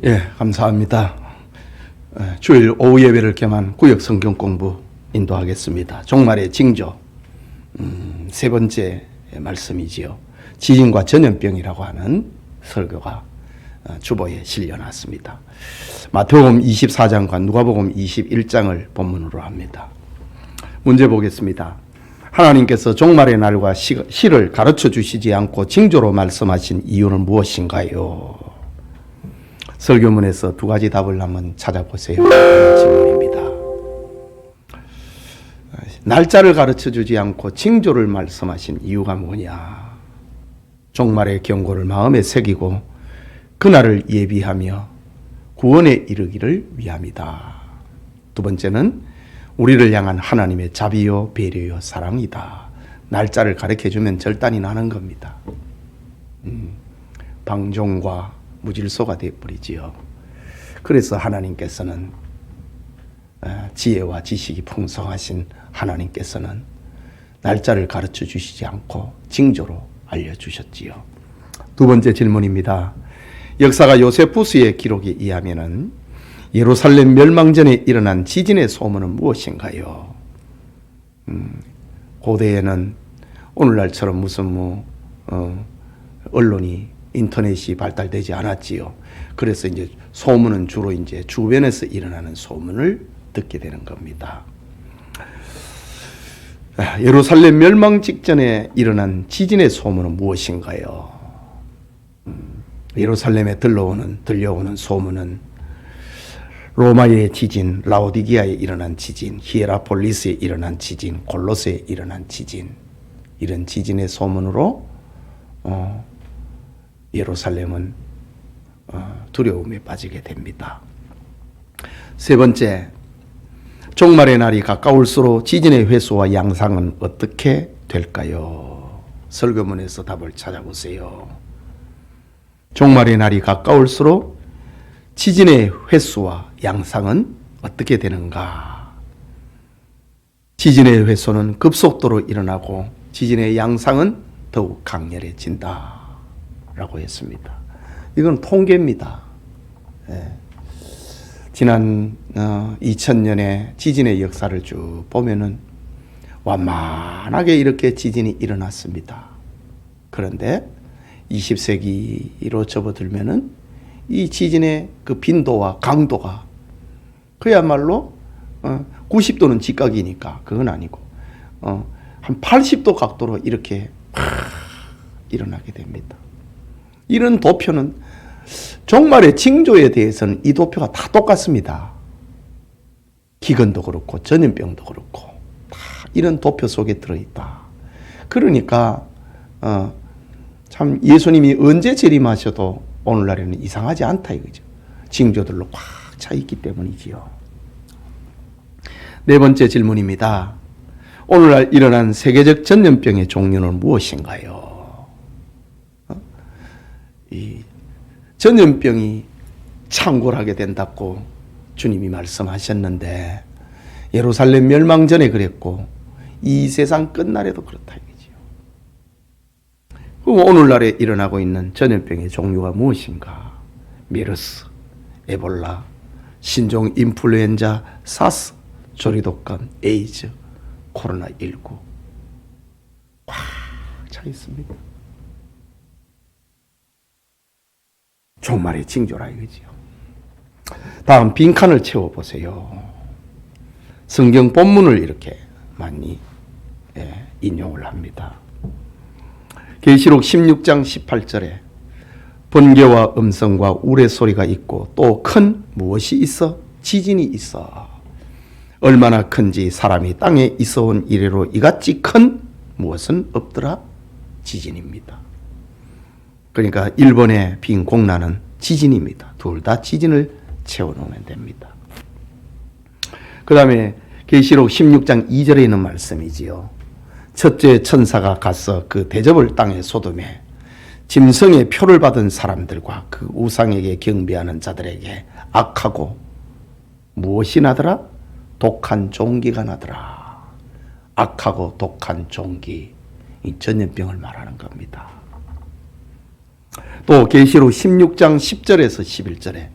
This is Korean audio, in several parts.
예, 감사합니다. 주일 오후 예배를 겸한 구역 성경 공부 인도하겠습니다. 종말의 징조, 세 번째 말씀이지요. 지진과 전염병이라고 하는 설교가 주보에 실려놨습니다. 마태복음 24장과 누가복음 21장을 본문으로 합니다. 문제 보겠습니다. 하나님께서 종말의 날과 시를 가르쳐 주시지 않고 징조로 말씀하신 이유는 무엇인가요? 설교문에서 두 가지 답을 한번 찾아보세요. 질문입니다. 날짜를 가르쳐 주지 않고 징조를 말씀하신 이유가 뭐냐? 종말의 경고를 마음에 새기고 그날을 예비하며 구원에 이르기를 위함이다. 두 번째는 우리를 향한 하나님의 자비요 배려요 사랑이다. 날짜를 가르쳐주면 절단이 나는 겁니다. 방종과 무질서가 되어버리지요. 그래서 하나님께서는 지혜와 지식이 풍성하신 하나님께서는 날짜를 가르쳐 주시지 않고 징조로 알려주셨지요. 두 번째 질문입니다. 역사가 요세푸스의 기록에 의하면은 예루살렘 멸망 전에 일어난 지진의 소문은 무엇인가요? 고대에는 오늘날처럼 무슨 언론이 인터넷이 발달되지 않았지요. 그래서 이제 소문은 주로 이제 주변에서 일어나는 소문을 듣게 되는 겁니다. 예루살렘 멸망 직전에 일어난 지진의 소문은 무엇인가요? 예루살렘에 들려오는 소문은 로마의 지진, 라오디기아에 일어난 지진, 히에라폴리스에 일어난 지진, 골로새에 일어난 지진, 이런 지진의 소문으로 예루살렘은 두려움에 빠지게 됩니다. 세 번째, 종말의 날이 가까울수록 지진의 횟수와 양상은 어떻게 될까요? 설교문에서 답을 찾아보세요. 종말의 날이 가까울수록 지진의 횟수와 양상은 어떻게 되는가? 지진의 횟수는 급속도로 일어나고 지진의 양상은 더욱 강렬해진다 라고 했습니다. 이건 통계입니다. 지난 2000년의 지진의 역사를 쭉 보면은 완만하게 이렇게 지진이 일어났습니다. 그런데 20세기로 접어들면은 이 지진의 그 빈도와 강도가 그야말로 90도는 직각이니까 그건 아니고 한 80도 각도로 이렇게 일어나게 됩니다. 이런 도표는 종말의 징조에 대해서는 이 도표가 다 똑같습니다. 기근도 그렇고 전염병도 그렇고 다 이런 도표 속에 들어있다. 그러니까 참 예수님이 언제 재림하셔도 오늘날에는 이상하지 않다 이거죠. 징조들로 꽉 차 있기 때문이지요. 네 번째 질문입니다. 오늘날 일어난 세계적 전염병의 종류는 무엇인가요? 이 전염병이 창궐하게 된다고 주님이 말씀하셨는데 예루살렘 멸망 전에 그랬고 이 세상 끝날에도 그렇다 이거지요. 그럼 오늘날에 일어나고 있는 전염병의 종류가 무엇인가? 메르스, 에볼라, 신종 인플루엔자, 사스, 조리독감, 에이즈, 코로나19 꽉 차 있습니다. 종말의 징조라 이거지요. 다음 빈칸을 채워보세요. 성경 본문을 이렇게 많이 인용을 합니다. 계시록 16장 18절에 번개와 음성과 우레소리가 있고 또 큰 무엇이 있어? 지진이 있어. 얼마나 큰지 사람이 땅에 있어온 이래로 이같이 큰 무엇은 없더라? 지진입니다. 그러니까 일본의 빈 공란은 지진입니다. 둘 다 지진을 채워놓으면 됩니다. 그 다음에 계시록 16장 2절에 있는 말씀이지요. 첫째 천사가 가서 그 대접을 땅에 쏟음에 짐승의 표를 받은 사람들과 그 우상에게 경배하는 자들에게 악하고 무엇이 나더라? 독한 종기가 나더라. 악하고 독한 종기, 이 전염병을 말하는 겁니다. 또 계시록 16장 10절에서 11절에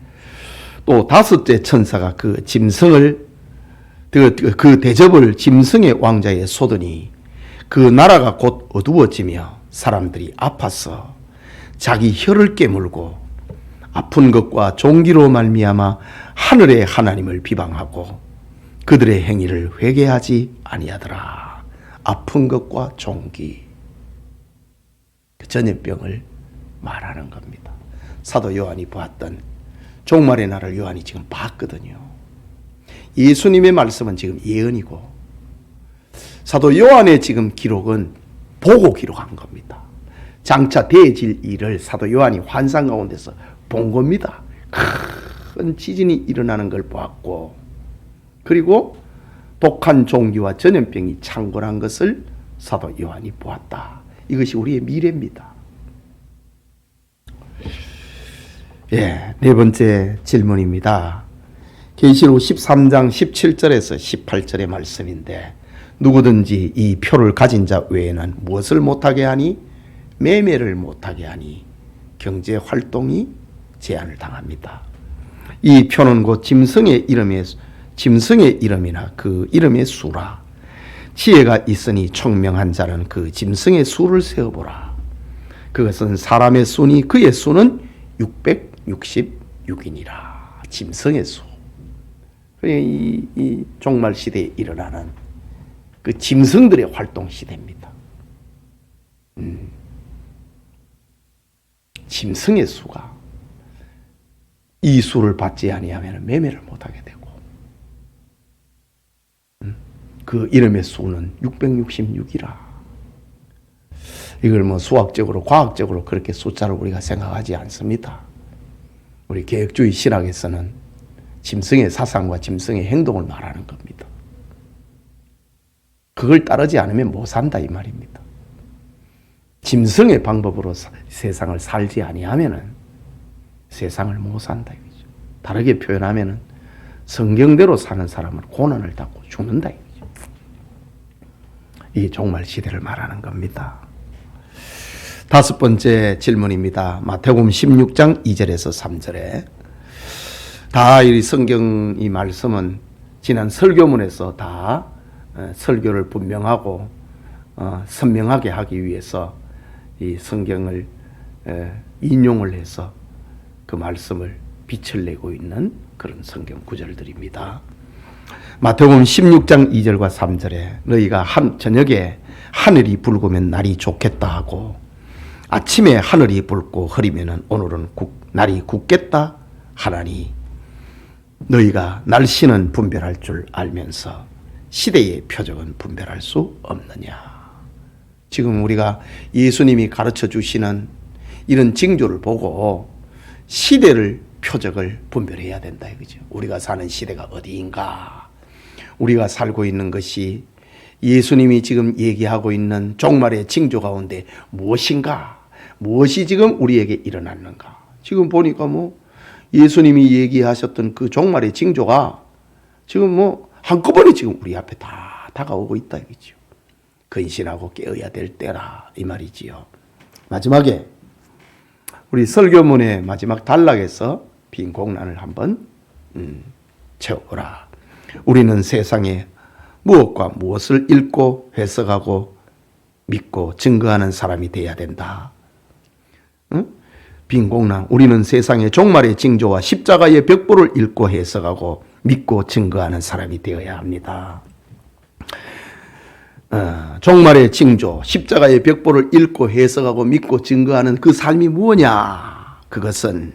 또 다섯째 천사가 그 짐승을 그 대접을 짐승의 왕자에 쏟으니 그 나라가 곧 어두워지며 사람들이 아파서 자기 혀를 깨물고 아픈 것과 종기로 말미암아 하늘의 하나님을 비방하고 그들의 행위를 회개하지 아니하더라. 아픈 것과 종기, 그 전염병을 말하는 겁니다. 사도 요한이 보았던 종말의 날을 요한이 지금 봤거든요. 예수님의 말씀은 지금 예언이고 사도 요한의 지금 기록은 보고 기록한 겁니다. 장차 대해질 일을 사도 요한이 환상 가운데서 본 겁니다. 큰 지진이 일어나는 걸 보았고 그리고 독한 종기와 전염병이 창궐한 것을 사도 요한이 보았다. 이것이 우리의 미래입니다. 네 번째 질문입니다. 계시록 13장 17절에서 18절의 말씀인데 누구든지 이 표를 가진 자 외에는 무엇을 못하게 하니? 매매를 못하게 하니 경제 활동이 제한을 당합니다. 이 표는 곧 짐승의 이름이나 그 이름의 수라. 지혜가 있으니 총명한 자는 그 짐승의 수를 세어보라. 그것은 사람의 수니 그의 수는 666이니라. 짐승의 수. 이 종말 시대에 일어나는 그 짐승들의 활동 시대입니다. 짐승의 수가 이 수를 받지 아니하면 매매를 못하게 되고 그 이름의 수는 666이라. 이걸 뭐 수학적으로 과학적으로 그렇게 숫자를 우리가 생각하지 않습니다. 우리 개혁주의 신학에서는 짐승의 사상과 짐승의 행동을 말하는 겁니다. 그걸 따르지 않으면 못 산다 이 말입니다. 짐승의 방법으로 세상을 살지 아니하면은 세상을 못 산다 이거죠. 다르게 표현하면은 성경대로 사는 사람은 고난을 당하고 죽는다 이거죠. 이 종말 시대를 말하는 겁니다. 다섯 번째 질문입니다. 마태복음 16장 2절에서 3절에 다 이 성경 이 말씀은 지난 설교문에서 다 설교를 분명하고 선명하게 하기 위해서 이 성경을 인용을 해서 그 말씀을 빛을 내고 있는 그런 성경 구절들입니다. 마태복음 16장 2절과 3절에 너희가 저녁에 하늘이 붉으면 날이 좋겠다 하고 아침에 하늘이 붉고 흐리면은 오늘은 날이 굳겠다 하나니 너희가 날씨는 분별할 줄 알면서 시대의 표적은 분별할 수 없느냐. 지금 우리가 예수님이 가르쳐 주시는 이런 징조를 보고 시대를 표적을 분별해야 된다 이거죠. 우리가 사는 시대가 어디인가? 우리가 살고 있는 것이 예수님이 지금 얘기하고 있는 종말의 징조 가운데 무엇인가? 무엇이 지금 우리에게 일어났는가? 지금 보니까 예수님이 얘기하셨던 그 종말의 징조가 지금 한꺼번에 지금 우리 앞에 다 다가오고 있다 이거죠. 근신하고 깨어야 될 때라 이 말이지요. 마지막에 우리 설교문의 마지막 단락에서 빈 공란을 한번 채워보라. 우리는 세상에 무엇과 무엇을 읽고 해석하고 믿고 증거하는 사람이 되어야 된다. 빈 공란. 우리는 세상의 종말의 징조와 십자가의 벽보를 읽고 해석하고 믿고 증거하는 사람이 되어야 합니다. 종말의 징조, 십자가의 벽보를 읽고 해석하고 믿고 증거하는 그 삶이 무엇이냐? 그것은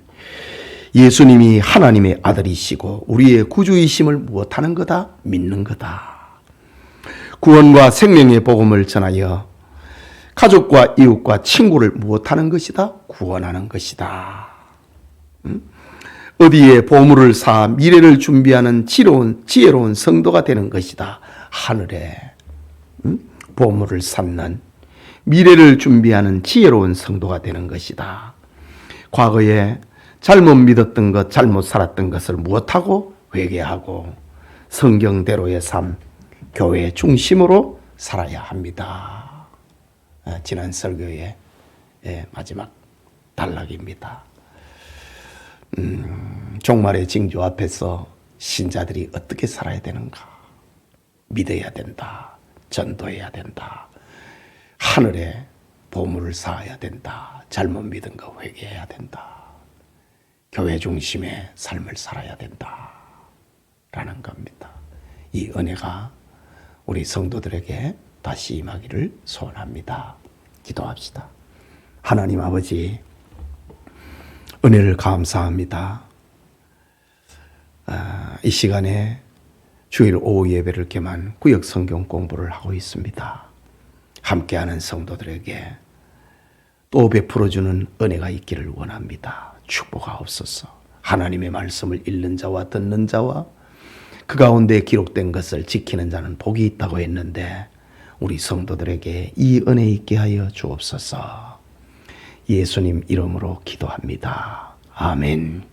예수님이 하나님의 아들이시고 우리의 구주이심을 무엇하는 거다? 믿는 거다. 구원과 생명의 복음을 전하여 가족과 이웃과 친구를 무엇하는 것이다? 구원하는 것이다. 어디에 보물을 사 미래를 준비하는 지혜로운 성도가 되는 것이다. 하늘에 보물을 쌓는 미래를 준비하는 지혜로운 성도가 되는 것이다. 과거에 잘못 믿었던 것, 잘못 살았던 것을 무엇하고 회개하고 성경대로의 삶, 교회 중심으로 살아야 합니다. 지난 설교의 마지막 단락입니다. 종말의 징조 앞에서 신자들이 어떻게 살아야 되는가? 믿어야 된다. 전도해야 된다. 하늘에 보물을 쌓아야 된다. 잘못 믿은 거 회개해야 된다. 교회 중심의 삶을 살아야 된다. 라는 겁니다. 이 은혜가 우리 성도들에게 다시 임하기를 소원합니다. 기도합시다. 하나님 아버지, 은혜를 감사합니다. 이 시간에 주일 오후 예배를 겸한 구역 성경 공부를 하고 있습니다. 함께하는 성도들에게 또 베풀어주는 은혜가 있기를 원합니다. 축복하옵소서. 하나님의 말씀을 읽는 자와 듣는 자와 그 가운데 기록된 것을 지키는 자는 복이 있다고 했는데 우리 성도들에게 이 은혜 있게 하여 주옵소서. 예수님 이름으로 기도합니다. 아멘.